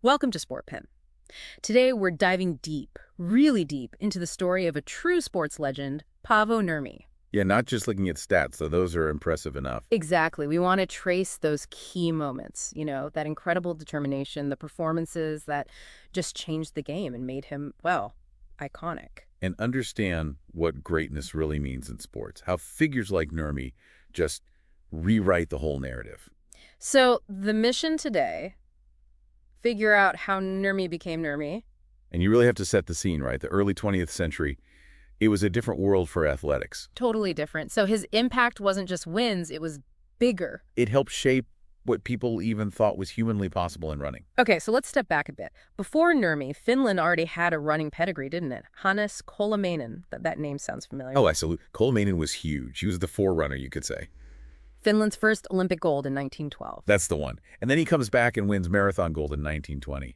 Welcome to Sportpen. Today we're diving deep, really deep, into the story of a true sports legend, Paavo Nurmi. Yeah, not just looking at stats, though those are impressive enough. Exactly. We want to trace those key moments, that incredible determination, the performances that just changed the game and made him, well, iconic. And understand what greatness really means in sports, how figures like Nurmi just rewrite the whole narrative. So the mission today, figure out how Nurmi became Nurmi. And you really have to set the scene, right? The early 20th century, it was a different world for athletics. Totally different. So his impact wasn't just wins, it was bigger. It helped shape what people even thought was humanly possible in running. Okay, so let's step back a bit. Before Nurmi, Finland already had a running pedigree, didn't it? Hannes Kolemainen. That name sounds familiar. Oh, absolutely. Kolemainen was huge. He was the forerunner, you could say. Finland's first Olympic gold in 1912. That's the one. And then he comes back and wins marathon gold in 1920.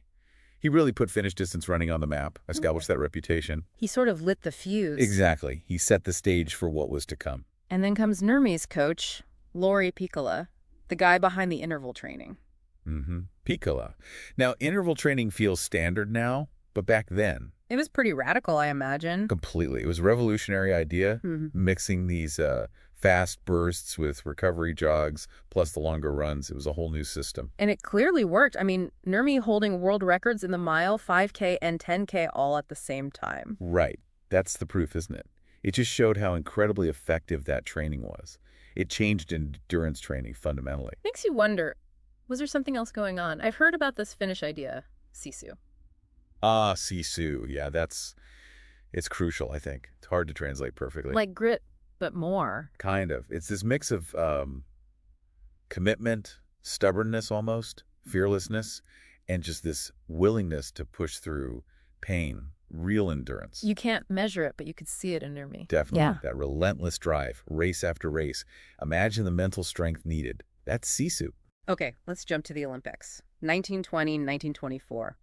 He really put Finnish distance running on the map, established that reputation. He sort of lit the fuse. Exactly. He set the stage for what was to come. And then comes Nurmi's coach, Lauri Pikala, the guy behind the interval training. Pikala. Now, interval training feels standard now, but back then, It was pretty radical, I imagine. completely. It was a revolutionary idea, mixing these fast bursts with recovery jogs, plus the longer runs. It was a whole new system. And it clearly worked. I mean, Nurmi holding world records in the mile, 5K, and 10K all at the same time. Right. That's the proof, isn't it? It just showed how incredibly effective that training was. It changed endurance training fundamentally. Makes you wonder, was there something else going on? I've heard about this Finnish idea, sisu. Sisu. Yeah, it's crucial, I think. It's hard to translate perfectly. Like grit, but more. Kind of. It's this mix of commitment, stubbornness almost, fearlessness, and just this willingness to push through pain, real endurance. You can't measure it, but you could see it in Nurmi. Definitely. Yeah. That relentless drive, race after race. Imagine the mental strength needed. That's sisu. Okay, let's jump to the Olympics. 1920, 1924.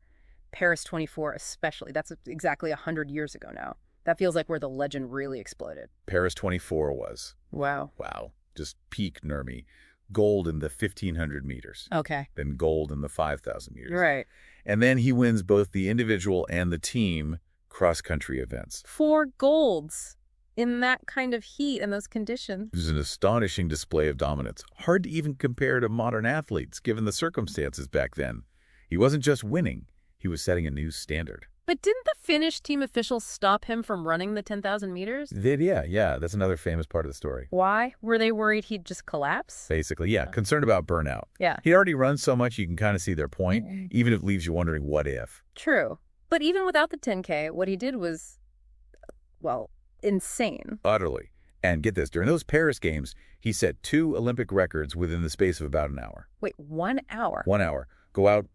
Paris 24 especially. That's exactly 100 years ago now. That feels like where the legend really exploded. Paris 24 was. Wow. Wow. Just peak Nurmi. Gold in the 1,500 meters. Okay. Then gold in the 5,000 meters. Right. And then he wins both the individual and the team cross-country events. 4 golds in that kind of heat and those conditions. It was an astonishing display of dominance. Hard to even compare to modern athletes, given the circumstances back then. He wasn't just winning. He was setting a new standard. But didn't the Finnish team officials stop him from running the 10,000 meters? Yeah. That's another famous part of the story. Why? Were they worried he'd just collapse? Basically, yeah. Concerned about burnout. Yeah. He'd already run so much you can kind of see their point, even if it leaves you wondering what if. True. But even without the 10K, what he did was, well, insane. Utterly. And get this, during those Paris Games, he set 2 Olympic records within the space of about an hour. Wait, 1 hour? 1 hour. Go out,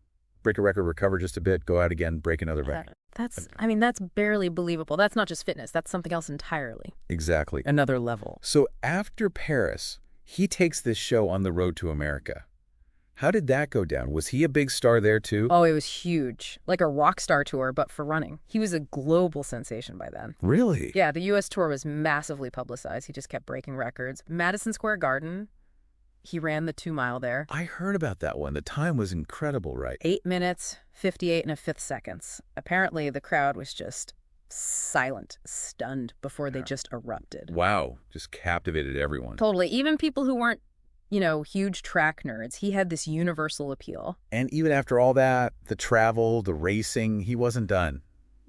break a record, recover just a bit, go out again, break another record. That's barely believable. That's not just fitness. That's something else entirely. Exactly. Another level. So after Paris, he takes this show on the road to America. How did that go down? Was he a big star there too? Oh, it was huge. Like a rock star tour, but for running. He was a global sensation by then. Really? Yeah, the U.S. tour was massively publicized. He just kept breaking records. Madison Square Garden, he ran the 2-mile there. I heard about that one. The time was incredible, right? 8 minutes, 58 1/5 seconds. Apparently, the crowd was just silent, stunned before they just erupted. Wow. Just captivated everyone. Totally. Even people who weren't, huge track nerds. He had this universal appeal. And even after all that, the travel, the racing, he wasn't done.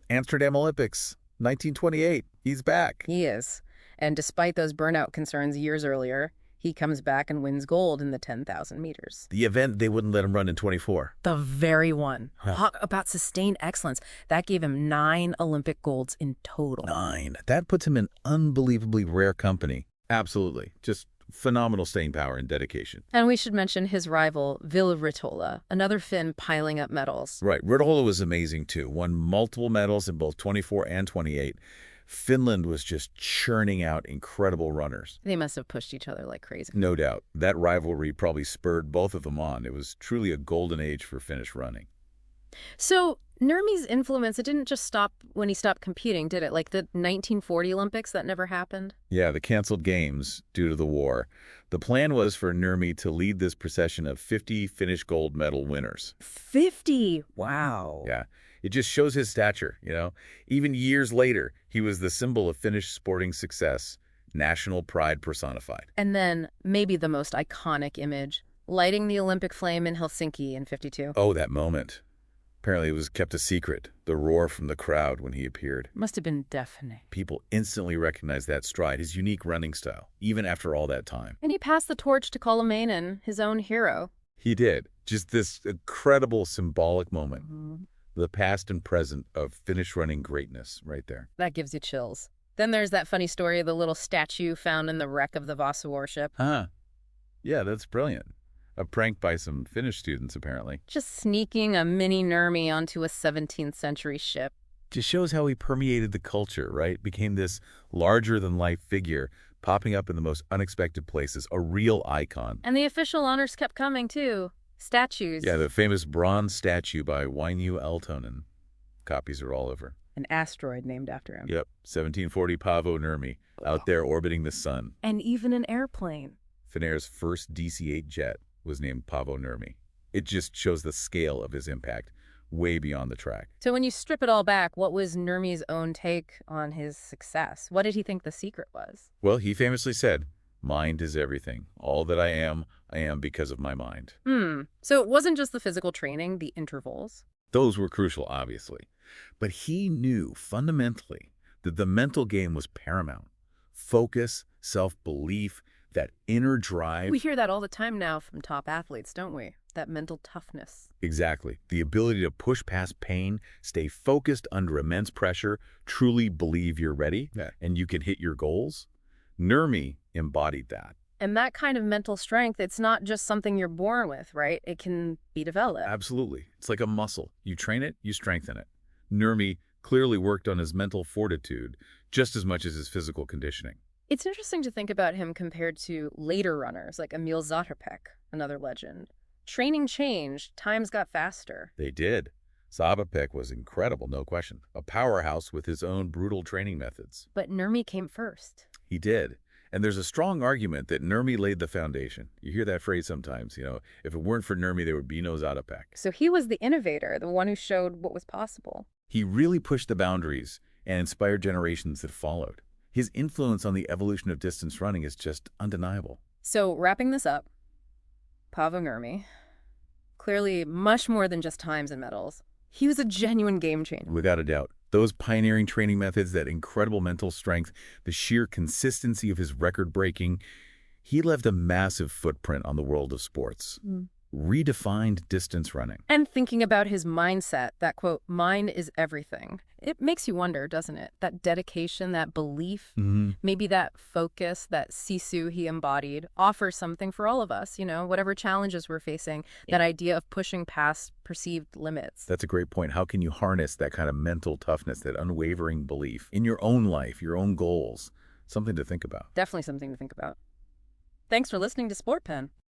Amsterdam Olympics, 1928. He's back. He is. And despite those burnout concerns years earlier, he comes back and wins gold in the 10,000 meters. The event they wouldn't let him run in 24. The very one. Huh. Talk about sustained excellence. That gave him 9 Olympic golds in total. 9. That puts him in unbelievably rare company. Absolutely. Just phenomenal staying power and dedication. And we should mention his rival, Ville Ritola, another Finn piling up medals. Right. Ritola was amazing, too. Won multiple medals in both 24 and 28. Finland was just churning out incredible runners. They must have pushed each other like crazy. No doubt. That rivalry probably spurred both of them on. It was truly a golden age for Finnish running. So Nurmi's influence, it didn't just stop when he stopped competing, did it? Like the 1940 Olympics, that never happened? Yeah, the canceled games due to the war. The plan was for Nurmi to lead this procession of 50 Finnish gold medal winners. 50! Wow. Yeah, it just shows his stature, you know. Even years later, he was the symbol of Finnish sporting success, national pride personified. And then maybe the most iconic image, lighting the Olympic flame in Helsinki in 52. Oh, that moment. Apparently it was kept a secret, the roar from the crowd when he appeared. Must have been deafening. People instantly recognized that stride, his unique running style, even after all that time. And he passed the torch to Kolomainen, his own hero. He did. Just this incredible symbolic moment. The past and present of Finnish running greatness right there. That gives you chills. Then there's that funny story of the little statue found in the wreck of the Vasa warship. Huh. Yeah, that's brilliant. A prank by some Finnish students, apparently. Just sneaking a mini Nurmi onto a 17th century ship. Just shows how he permeated the culture, right? Became this larger-than-life figure, popping up in the most unexpected places, a real icon. And the official honors kept coming, too. Statues. Yeah, the famous bronze statue by Wainu Aaltonen. Copies are all over. An asteroid named after him. Yep, 1740 Paavo Nurmi, out there orbiting the sun. And even an airplane. Finnair's first DC-8 jet was named Paavo Nurmi. It just shows the scale of his impact, way beyond the track. So when you strip it all back, what was Nurmi's own take on his success? What did he think the secret was? Well, he famously said, "Mind is everything. All that I am because of my mind." So it wasn't just the physical training, the intervals. Those were crucial, obviously. But he knew fundamentally that the mental game was paramount. Focus, self-belief, that inner drive. We hear that all the time now from top athletes, don't we? That mental toughness. Exactly. The ability to push past pain, stay focused under immense pressure, truly believe you're ready, and you can hit your goals. Nurmi embodied that. And that kind of mental strength, it's not just something you're born with, right? It can be developed. Absolutely. It's like a muscle. You train it, you strengthen it. Nurmi clearly worked on his mental fortitude just as much as his physical conditioning. It's interesting to think about him compared to later runners like Emil Zatopek, another legend. Training changed, times got faster. They did. Zatopek was incredible, no question. A powerhouse with his own brutal training methods. But Nurmi came first. He did. And there's a strong argument that Nurmi laid the foundation. You hear that phrase sometimes, if it weren't for Nurmi, there would be no Zatopek. So he was the innovator, the one who showed what was possible. He really pushed the boundaries and inspired generations that followed. His influence on the evolution of distance running is just undeniable. So wrapping this up, Paavo Nurmi, clearly much more than just times and medals. He was a genuine game changer. Without a doubt. Those pioneering training methods, that incredible mental strength, the sheer consistency of his record-breaking, he left a massive footprint on the world of sports. Redefined distance running. And thinking about his mindset, that quote, "Mind is everything." It makes you wonder, doesn't it? That dedication, that belief, maybe that focus, that sisu he embodied, offers something for all of us, whatever challenges we're facing, that idea of pushing past perceived limits. That's a great point. How can you harness that kind of mental toughness, that unwavering belief in your own life, your own goals? Something to think about. Definitely something to think about. Thanks for listening to Sportpen.